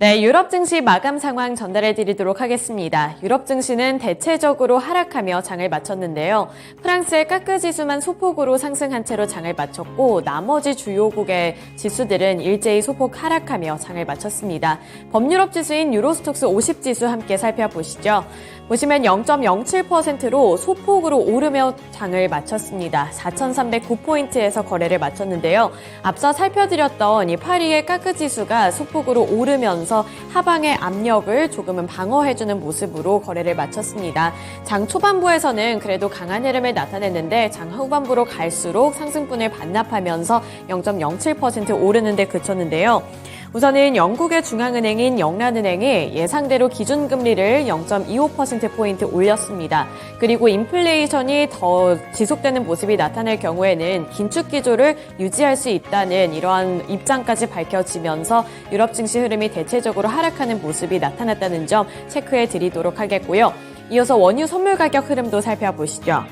네, 유럽 증시 마감 상황 전달해 드리도록 하겠습니다. 유럽 증시는 대체적으로 하락하며 장을 마쳤는데요. 프랑스의 까크 지수만 소폭으로 상승한 채로 장을 마쳤고 나머지 주요국의 지수들은 일제히 소폭 하락하며 장을 마쳤습니다. 범유럽 지수인 유로스톡스 50 지수 함께 살펴보시죠. 보시면 0.07%로 소폭으로 오르며 장을 마쳤습니다. 4,309포인트에서 거래를 마쳤는데요. 앞서 살펴드렸던 이 파리의 까크 지수가 소폭으로 오르면서 하방의 압력을 조금은 방어해주는 모습으로 거래를 마쳤습니다. 장 초반부에서는 그래도 강한 흐름을 나타냈는데 장 후반부로 갈수록 상승분을 반납하면서 0.07% 오르는 데 그쳤는데요. 우선은 영국의 중앙은행인 영란은행이 예상대로 기준금리를 0.25%포인트 올렸습니다. 그리고 인플레이션이 더 지속되는 모습이 나타날 경우에는 긴축 기조를 유지할 수 있다는 이러한 입장까지 밝혀지면서 유럽 증시 흐름이 대체적으로 하락하는 모습이 나타났다는 점 체크해 드리도록 하겠고요. 이어서 원유 선물 가격 흐름도 살펴보시죠.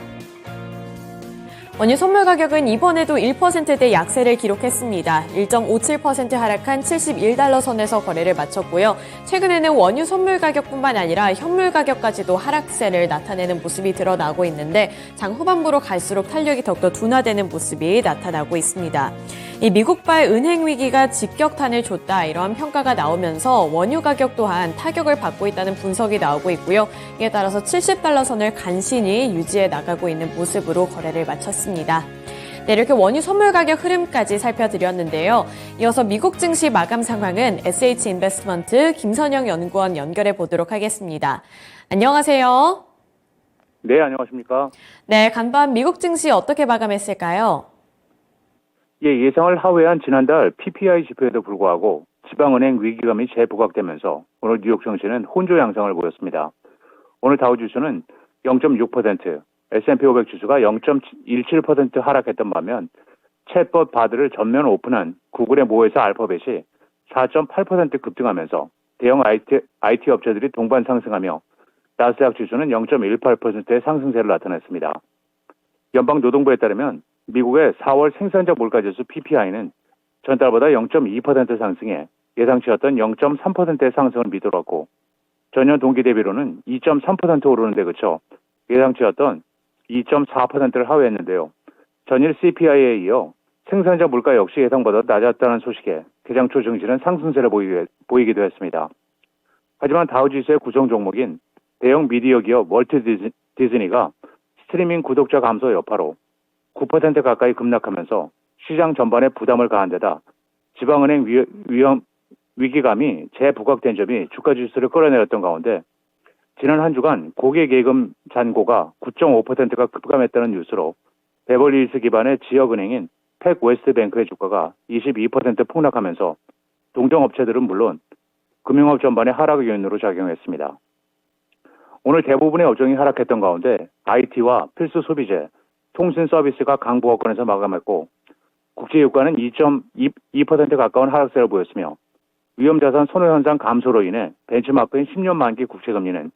원유 선물 가격은 이번에도 1%대 약세를 기록했습니다. 1.57% 하락한 71달러 선에서 거래를 마쳤고요. 최근에는 원유 선물 가격뿐만 아니라 현물 가격까지도 하락세를 나타내는 모습이 드러나고 있는데 장 후반부로 갈수록 탄력이 더욱더 둔화되는 모습이 나타나고 있습니다. 이 미국발 은행 위기가 직격탄을 줬다 이러한 평가가 나오면서 원유 가격 또한 타격을 받고 있다는 분석이 나오고 있고요. 이에 따라서 70달러 선을 간신히 유지해 나가고 있는 모습으로 거래를 마쳤습니다. 네, 이렇게 원유 선물 가격 흐름까지 살펴드렸는데요. 이어서 미국 증시 마감 상황은 SH인베스트먼트 김선영 연구원 연결해 보도록 하겠습니다. 안녕하세요. 네, 안녕하십니까. 네, 간밤 미국 증시 어떻게 마감했을까요? 예상을 하회한 지난달 PPI 지표에도 불구하고 지방은행 위기감이 재부각되면서 오늘 뉴욕 증시는 혼조 양상을 보였습니다. 오늘 다우지수는 0.6%, S&P 500 지수가 0.17% 하락했던 반면 챗봇 바드를 전면 오픈한 구글의 모회사 알파벳이 4.8% 급등하면서 대형 IT 업체들이 동반 상승하며 나스닥 지수는 0.18%의 상승세를 나타냈습니다. 연방노동부에 따르면 미국의 4월 생산자 물가지수 PPI는 전달보다 0.2% 상승해 예상치였던 0.3%의 상승을 미뤄왔고 전년 동기 대비로는 2.3% 오르는 데 그쳐 예상치였던 2.4%를 하회했는데요. 전일 CPI에 이어 생산자 물가 역시 예상보다 낮았다는 소식에 개장 초 증시는 상승세를 보이기도 했습니다. 하지만 다우지수의 구성 종목인 대형 미디어 기업 월트 디즈니가 스트리밍 구독자 감소 여파로 9% 가까이 급락하면서 시장 전반에 부담을 가한 데다 지방은행 위기감이 재부각된 점이 주가 지수를 끌어내렸던 가운데 지난 한 주간 고객예금 잔고가 9.5%가 급감했다는 뉴스로 베벌리힐스 기반의 지역은행인 팩웨스트뱅크의 주가가 22% 폭락하면서 동종업체들은 물론 금융업 전반의 하락의 요인으로 작용했습니다. 오늘 대부분의 업종이 하락했던 가운데 IT와 필수 소비재, 통신 서비스가 강보합권에서 마감했고 국제유가는 2.2% 가까운 하락세를 보였으며 위험자산 선호현상 감소로 인해 벤치마크인 10년 만기 국채금리는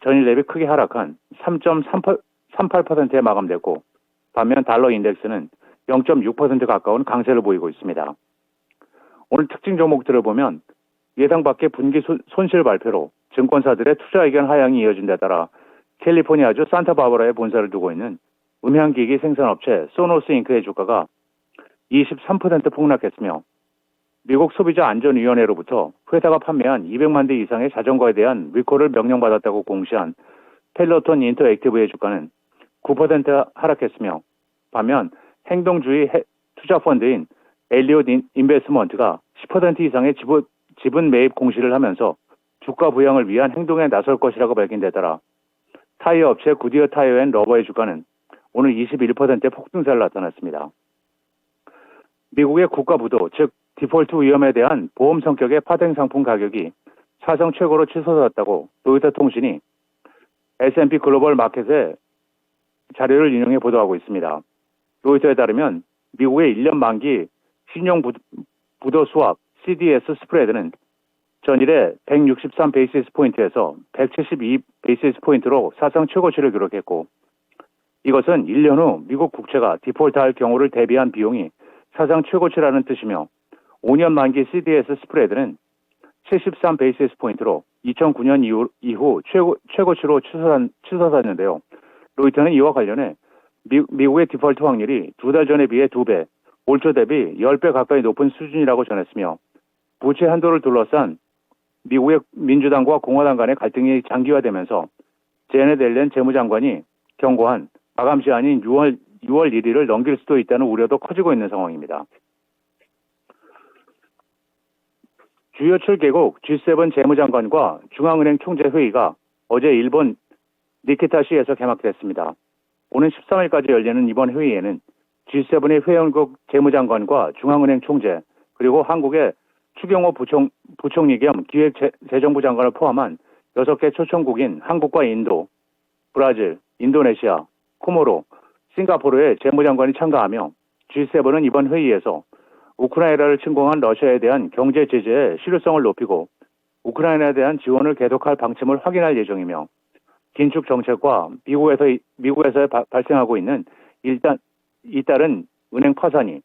전일 대비 크게 하락한 3.38%에 마감됐고 반면 달러 인덱스는 0.6% 가까운 강세를 보이고 있습니다. 오늘 특징 종목들을 보면 예상 밖의 분기 손실 발표로 증권사들의 투자 의견 하향이 이어진 데 따라 캘리포니아주 산타바바라에 본사를 두고 있는 음향기기 생산업체 소노스 잉크의 주가가 23% 폭락했으며 미국 소비자안전위원회로부터 회사가 판매한 200만 대 이상의 자전거에 대한 리콜을 명령받았다고 공시한 펠로톤 인터액티브의 주가는 9% 하락했으며 반면 행동주의 투자펀드인 엘리엇 인베스트먼트가 10% 이상의 지분 매입 공시를 하면서 주가 부양을 위한 행동에 나설 것이라고 밝힌 데 따라 타이어 업체 구디어 타이어 앤 러버의 주가는 오늘 21%의 폭등세를 나타났습니다. 미국의 국가부도, 즉 디폴트 위험에 대한 보험 성격의 파생 상품 가격이 사상 최고로 치솟았다고 로이터 통신이 S&P 글로벌 마켓의 자료를 인용해 보도하고 있습니다. 로이터에 따르면 미국의 1년 만기 신용 부도 수합 CDS 스프레드는 전일에 163 베이시스 포인트에서 172 베이시스 포인트로 사상 최고치를 기록했고 이것은 1년 후 미국 국채가 디폴트할 경우를 대비한 비용이 사상 최고치라는 뜻이며 5년 만기 CDS 스프레드는 73 베이시스 포인트로 2009년 이후 최고치로 치솟았는데요. 로이터는 이와 관련해 미국의 디폴트 확률이 2달 전에 비해 2배, 올 초 대비 10배 가까이 높은 수준이라고 전했으며 부채 한도를 둘러싼 미국의 민주당과 공화당 간의 갈등이 장기화되면서 제넷 옐런 재무장관이 경고한 마감시 아닌 6월 1일을 넘길 수도 있다는 우려도 커지고 있는 상황입니다. 주요 7개국 G7 재무장관과 중앙은행 총재 회의가 어제 일본 니키타시에서 개막됐습니다. 오는 13일까지 열리는 이번 회의에는 G7의 회원국 재무장관과 중앙은행 총재, 그리고 한국의 추경호 부총리 겸 기획재정부 장관을 포함한 6개 초청국인 한국과 인도, 브라질, 인도네시아, 코모로, 싱가포르의 재무장관이 참가하며 G7은 이번 회의에서 우크라이나를 침공한 러시아에 대한 경제 제재의 실효성을 높이고 우크라이나에 대한 지원을 계속할 방침을 확인할 예정이며 긴축 정책과 미국에서 발생하고 있는 잇따른 은행 파산이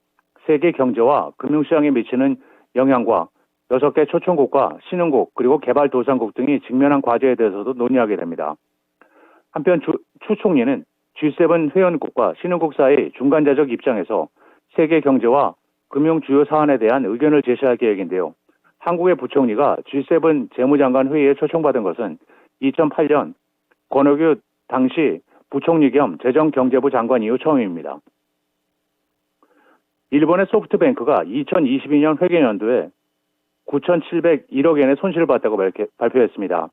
세계 경제와 금융시장에 미치는 영향과 6개 초청국과 신흥국 그리고 개발도상국 등이 직면한 과제에 대해서도 논의하게 됩니다. 한편 추 총리는 G7 회원국과 신흥국 사이 중간자적 입장에서 세계 경제와 금융 주요 사안에 대한 의견을 제시할 계획인데요. 한국의 부총리가 G7 재무장관 회의에 초청받은 것은 2008년 권오규 당시 부총리 겸 재정경제부 장관 이후 처음입니다. 일본의 소프트뱅크가 2022년 회계연도에 9,701억 엔의 손실을 봤다고 발표했습니다.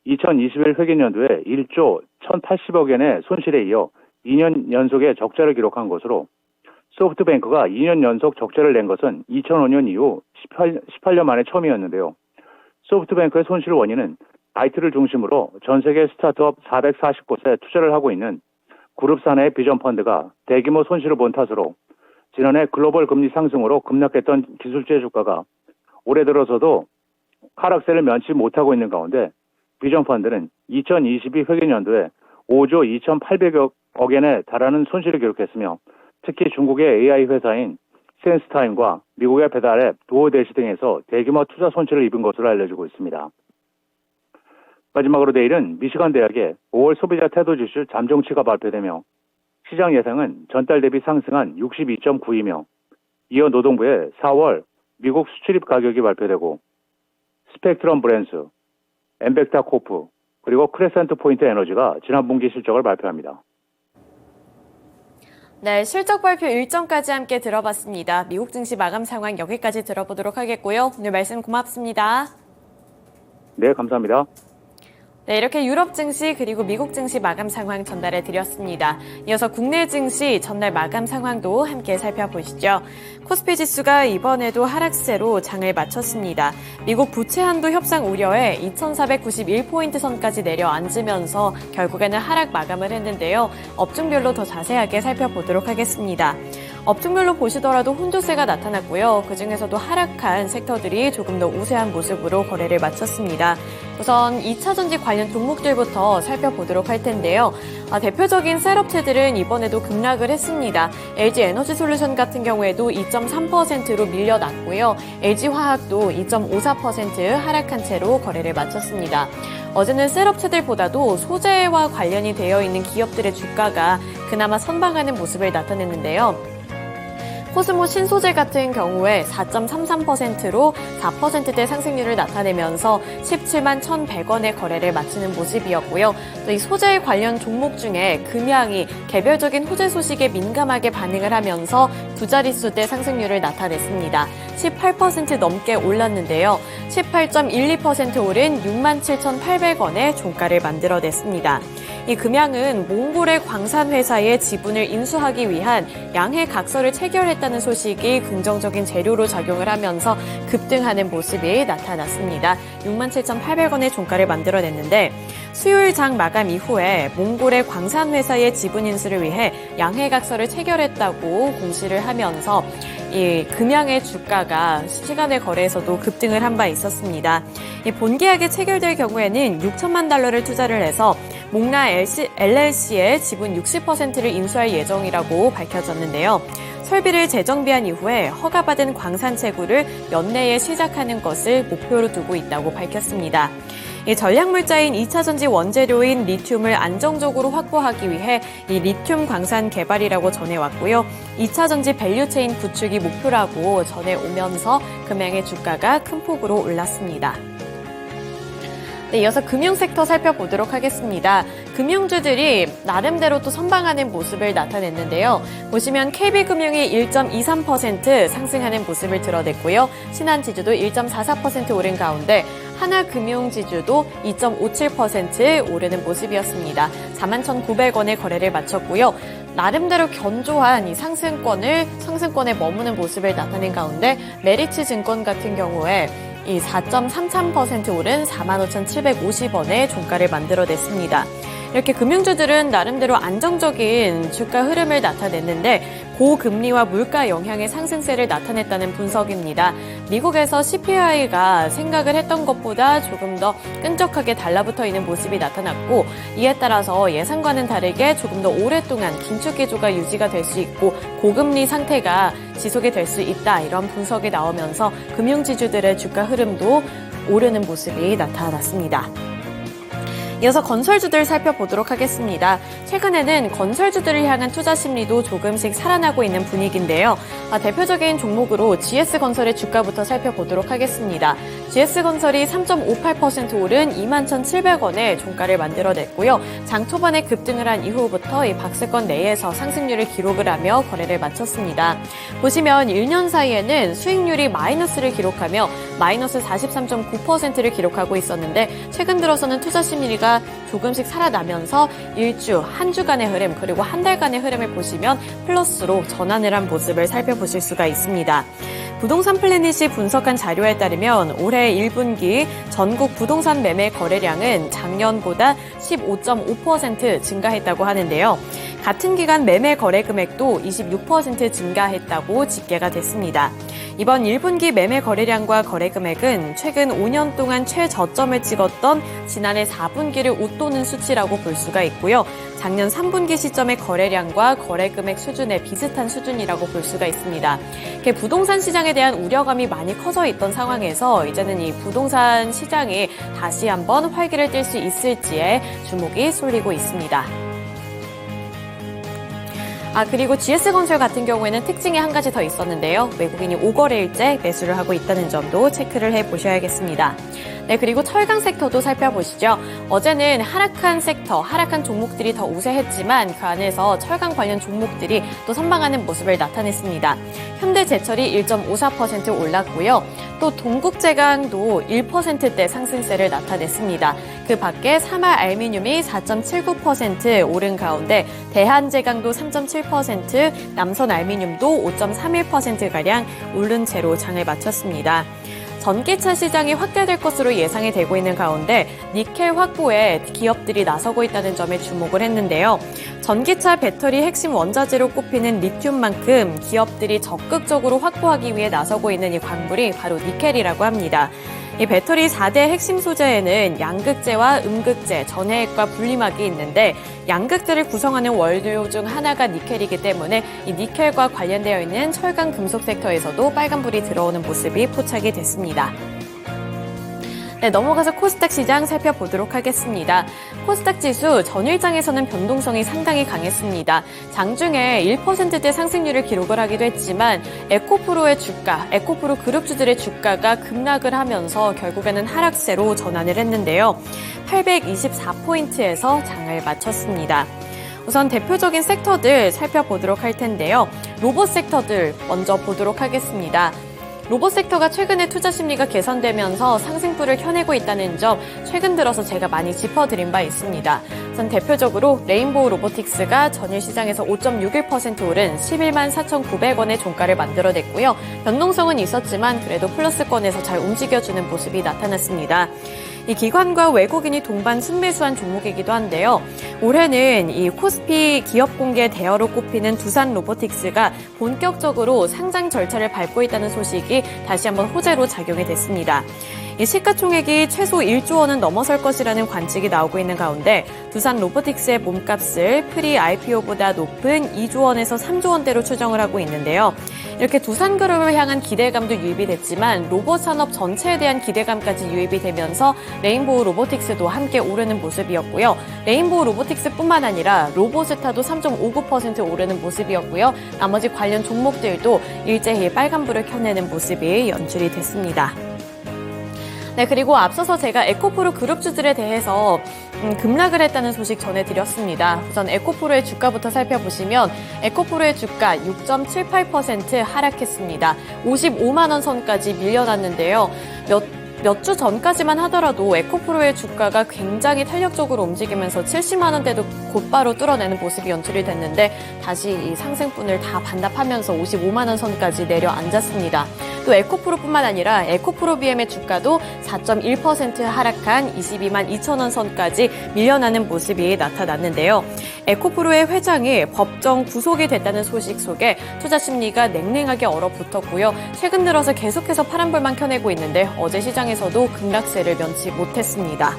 2021 회계연도에 1조 1,080억 엔의 손실에 이어 2년 연속의 적자를 기록한 것으로 소프트뱅크가 2년 연속 적자를 낸 것은 2005년 이후 18년 만에 처음이었는데요. 소프트뱅크의 손실 원인은 IT를 중심으로 전 세계 스타트업 440곳에 투자를 하고 있는 그룹 사내의 비전펀드가 대규모 손실을 본 탓으로 지난해 글로벌 금리 상승으로 급락했던 기술주의 주가가 올해 들어서도 하락세를 면치 못하고 있는 가운데 비전펀드는 2022 회계연도에 5조 2,800억 엔에 달하는 손실을 기록했으며 특히 중국의 AI 회사인 센스타임과 미국의 배달앱 도어대시 등에서 대규모 투자 손실을 입은 것으로 알려지고 있습니다. 마지막으로 내일은 미시간 대학의 5월 소비자 태도지수 잠정치가 발표되며 시장 예상은 전달 대비 상승한 62.9이며 이어 노동부의 4월 미국 수출입 가격이 발표되고 스펙트럼 브랜스, 엠벡타 코프, 그리고 크레센트 포인트 에너지가 지난 분기 실적을 발표합니다. 네, 실적 발표 일정까지 함께 들어봤습니다. 미국 증시 마감 상황 여기까지 들어보도록 하겠고요. 오늘 말씀 고맙습니다. 네, 감사합니다. 네, 이렇게 유럽 증시 그리고 미국 증시 마감 상황 전달해 드렸습니다. 이어서 국내 증시 전날 마감 상황도 함께 살펴보시죠. 코스피 지수가 이번에도 하락세로 장을 마쳤습니다. 미국 부채 한도 협상 우려에 2,491포인트 선까지 내려앉으면서 결국에는 하락 마감을 했는데요. 업종별로 더 자세하게 살펴보도록 하겠습니다. 업종별로 보시더라도 혼조세가 나타났고요. 그중에서도 하락한 섹터들이 조금 더 우세한 모습으로 거래를 마쳤습니다. 우선 2차전지 관련 종목들부터 살펴보도록 할 텐데요. 대표적인 셀업체들은 이번에도 급락을 했습니다. LG에너지솔루션 같은 경우에도 2.3%로 밀려났고요. LG화학도 2.54% 하락한 채로 거래를 마쳤습니다. 어제는 셀업체들보다도 소재와 관련이 되어 있는 기업들의 주가가 그나마 선방하는 모습을 나타냈는데요. 코스모 신소재 같은 경우에 4.33%로 4%대 상승률을 나타내면서 17만 1,100원의 거래를 마치는 모습이었고요. 또 이 소재 관련 종목 중에 금양이 개별적인 호재 소식에 민감하게 반응을 하면서 두 자릿수대 상승률을 나타냈습니다. 18% 넘게 올랐는데요. 18.12% 오른 67,800원의 종가를 만들어냈습니다. 이 금양은 몽골의 광산회사의 지분을 인수하기 위한 양해 각서를 체결했다는 소식이 긍정적인 재료로 작용을 하면서 급등하는 모습이 나타났습니다. 67,800원의 종가를 만들어냈는데 수요일 장 마감 이후에 몽골의 광산회사의 지분 인수를 위해 양해 각서를 체결했다고 공시를 하면서 이 금양의 주가가 시간의 거래에서도 급등을 한 바 있었습니다. 이 본계약이 체결될 경우에는 $6천만 투자를 해서 목나 LLC의 지분 60%를 인수할 예정이라고 밝혀졌는데요. 설비를 재정비한 이후에 허가받은 광산 채굴을 연내에 시작하는 것을 목표로 두고 있다고 밝혔습니다. 이 전략물자인 2차전지 원재료인 리튬을 안정적으로 확보하기 위해 이 리튬 광산 개발이라고 전해왔고요. 2차전지 밸류체인 구축이 목표라고 전해오면서 금양의 주가가 큰 폭으로 올랐습니다. 네, 이어서 금융섹터 살펴보도록 하겠습니다. 금융주들이 나름대로 또 선방하는 모습을 나타냈는데요. 보시면 KB금융이 1.23% 상승하는 모습을 드러냈고요. 신한지주도 1.44% 오른 가운데 하나금융지주도 2.57% 오르는 모습이었습니다. 41,900원의 거래를 마쳤고요. 나름대로 견조한 이 상승권에 머무는 모습을 나타낸 가운데 메리츠증권 같은 경우에 이 4.33% 오른 45,750원의 종가를 만들어냈습니다. 이렇게 금융주들은 나름대로 안정적인 주가 흐름을 나타냈는데 고금리와 물가 영향의 상승세를 나타냈다는 분석입니다. 미국에서 CPI가 생각을 했던 것보다 조금 더 끈적하게 달라붙어 있는 모습이 나타났고 이에 따라서 예상과는 다르게 조금 더 오랫동안 긴축 기조가 유지가 될 수 있고 고금리 상태가 지속이 될 수 있다 이런 분석이 나오면서 금융지주들의 주가 흐름도 오르는 모습이 나타났습니다. 이어서 건설주들 살펴보도록 하겠습니다. 최근에는 건설주들을 향한 투자 심리도 조금씩 살아나고 있는 분위기인데요. 대표적인 종목으로 GS건설의 주가부터 살펴보도록 하겠습니다. GS건설이 3.58% 오른 21,700원의 종가를 만들어냈고요. 장 초반에 급등을 한 이후부터 이 박스권 내에서 상승률을 기록을 하며 거래를 마쳤습니다. 보시면 1년 사이에는 수익률이 마이너스를 기록하며 마이너스 43.9%를 기록하고 있었는데 최근 들어서는 투자 심리가 조금씩 살아나면서 한 주간의 흐름 그리고 한 달간의 흐름을 보시면 플러스로 전환을 한 모습을 살펴보실 수가 있습니다. 부동산 플래닛이 분석한 자료에 따르면 올해 1분기 전국 부동산 매매 거래량은 작년보다 15.5% 증가했다고 하는데요. 같은 기간 매매 거래 금액도 26% 증가했다고 집계가 됐습니다. 이번 1분기 매매 거래량과 거래 금액은 최근 5년 동안 최저점을 찍었던 지난해 4분기를 웃도는 수치라고 볼 수가 있고요. 작년 3분기 시점의 거래량과 거래 금액 수준에 비슷한 수준이라고 볼 수가 있습니다. 부동산 시장에 대한 우려감이 많이 커져 있던 상황에서 이제는 이 부동산 시장이 다시 한번 활기를 띨 수 있을지에 주목이 쏠리고 있습니다. 그리고 GS건설 같은 경우에는 특징이 한 가지 더 있었는데요. 외국인이 5거래일째 매수를 하고 있다는 점도 체크를 해보셔야겠습니다. 네, 그리고 철강 섹터도 살펴보시죠. 어제는 하락한 종목들이 더 우세했지만 그 안에서 철강 관련 종목들이 또 선방하는 모습을 나타냈습니다. 현대제철이 1.54% 올랐고요. 또 동국제강도 1%대 상승세를 나타냈습니다. 그 밖에 삼할알미늄이 4.79% 오른 가운데 대한제강도 3.7%, 남선알미늄도 5.31%가량 오른 채로 장을 마쳤습니다. 전기차 시장이 확대될 것으로 예상이 되고 있는 가운데 니켈 확보에 기업들이 나서고 있다는 점에 주목을 했는데요. 전기차 배터리 핵심 원자재로 꼽히는 리튬만큼 기업들이 적극적으로 확보하기 위해 나서고 있는 이 광물이 바로 니켈이라고 합니다. 이 배터리 4대 핵심 소재에는 양극재와 음극재, 전해액과 분리막이 있는데 양극재를 구성하는 원료 중 하나가 니켈이기 때문에 이 니켈과 관련되어 있는 철강 금속 섹터에서도 빨간불이 들어오는 모습이 포착이 됐습니다. 네, 넘어가서 코스닥 시장 살펴보도록 하겠습니다. 코스닥 지수 전일장에서는 변동성이 상당히 강했습니다. 장중에 1%대 상승률을 기록을 하기도 했지만 에코프로 그룹주들의 주가가 급락을 하면서 결국에는 하락세로 전환을 했는데요. 824포인트에서 장을 마쳤습니다. 우선 대표적인 섹터들 살펴보도록 할 텐데요. 로봇 섹터들 먼저 보도록 하겠습니다. 로봇 섹터가 최근에 투자 심리가 개선되면서 상승폭을 켜내고 있다는 점 최근 들어서 제가 많이 짚어드린 바 있습니다. 우선 대표적으로 레인보우 로보틱스가 전일 시장에서 5.61% 오른 11만 4,900원의 종가를 만들어냈고요. 변동성은 있었지만 그래도 플러스권에서 잘 움직여주는 모습이 나타났습니다. 이 기관과 외국인이 동반 순매수한 종목이기도 한데요. 올해는 이 코스피 기업 공개 대여로 꼽히는 두산 로보틱스가 본격적으로 상장 절차를 밟고 있다는 소식이 다시 한번 호재로 작용이 됐습니다. 이 시가총액이 최소 1조 원은 넘어설 것이라는 관측이 나오고 있는 가운데 두산 로보틱스의 몸값을 프리 IPO보다 높은 2조 원에서 3조 원대로 추정을 하고 있는데요. 이렇게 두산그룹을 향한 기대감도 유입이 됐지만 로봇 산업 전체에 대한 기대감까지 유입이 되면서 레인보우 로보틱스도 함께 오르는 모습이었고요. 레인보우 로보틱스뿐만 아니라 로보스타도 3.59% 오르는 모습이었고요. 나머지 관련 종목들도 일제히 빨간불을 켜내는 모습이 연출이 됐습니다. 네, 그리고 앞서서 제가 에코프로 그룹주들에 대해서 급락을 했다는 소식 전해드렸습니다. 우선 에코프로의 주가부터 살펴보시면 에코프로의 주가 6.78% 하락했습니다. 55만 원 선까지 밀려났는데요. 몇 주 전까지만 하더라도 에코프로의 주가가 굉장히 탄력적으로 움직이면서 70만 원대도 곧바로 뚫어내는 모습이 연출이 됐는데 다시 이 상승분을 다 반납하면서 55만 원 선까지 내려앉았습니다. 또 에코프로뿐만 아니라 에코프로 BM의 주가도 4.1% 하락한 22만 2천 원 선까지 밀려나는 모습이 나타났는데요. 에코프로의 회장이 법정 구속이 됐다는 소식 속에 투자 심리가 냉랭하게 얼어붙었고요. 최근 들어서 계속해서 파란불만 켜내고 있는데 어제 시장에서도 급락세를 면치 못했습니다.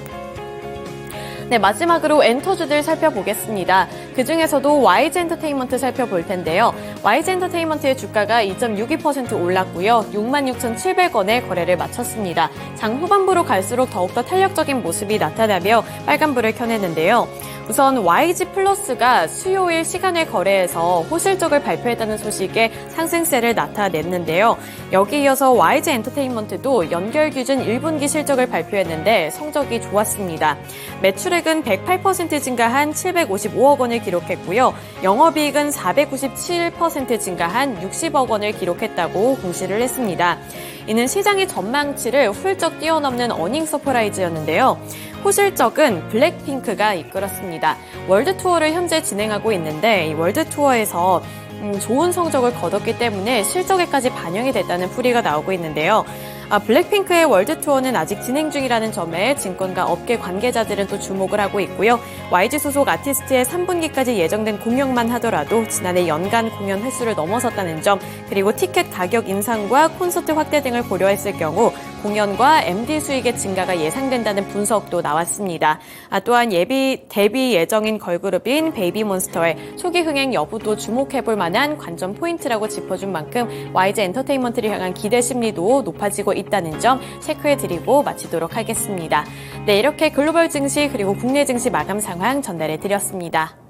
네, 마지막으로 엔터주들 살펴보겠습니다. 그중에서도 YG엔터테인먼트 살펴볼 텐데요. YG엔터테인먼트의 주가가 2.62% 올랐고요. 66,700원에 거래를 마쳤습니다. 장 후반부로 갈수록 더욱더 탄력적인 모습이 나타나며 빨간불을 켜내는데요. 우선 YG 플러스가 수요일 시간외 거래에서 호실적을 발표했다는 소식에 상승세를 나타냈는데요. 여기에 이어서 YG 엔터테인먼트도 연결 기준 1분기 실적을 발표했는데 성적이 좋았습니다. 매출액은 108% 증가한 755억 원을 기록했고요. 영업이익은 497% 증가한 60억 원을 기록했다고 공시를 했습니다. 이는 시장의 전망치를 훌쩍 뛰어넘는 어닝 서프라이즈였는데요. 호실적은 블랙핑크가 이끌었습니다. 월드투어를 현재 진행하고 있는데 이 월드투어에서 좋은 성적을 거뒀기 때문에 실적에까지 반영이 됐다는 풀이가 나오고 있는데요. 블랙핑크의 월드투어는 아직 진행 중이라는 점에 증권가 업계 관계자들은 또 주목을 하고 있고요. YG 소속 아티스트의 3분기까지 예정된 공연만 하더라도 지난해 연간 공연 횟수를 넘어섰다는 점, 그리고 티켓 가격 인상과 콘서트 확대 등을 고려했을 경우 공연과 MD 수익의 증가가 예상된다는 분석도 나왔습니다. 또한 데뷔 예정인 걸그룹인 베이비몬스터의 초기 흥행 여부도 주목해볼 만한 관전 포인트라고 짚어준 만큼 YG 엔터테인먼트를 향한 기대 심리도 높아지고 있다는 점 체크해드리고 마치도록 하겠습니다. 네, 이렇게 글로벌 증시 그리고 국내 증시 마감 상황 전달해드렸습니다.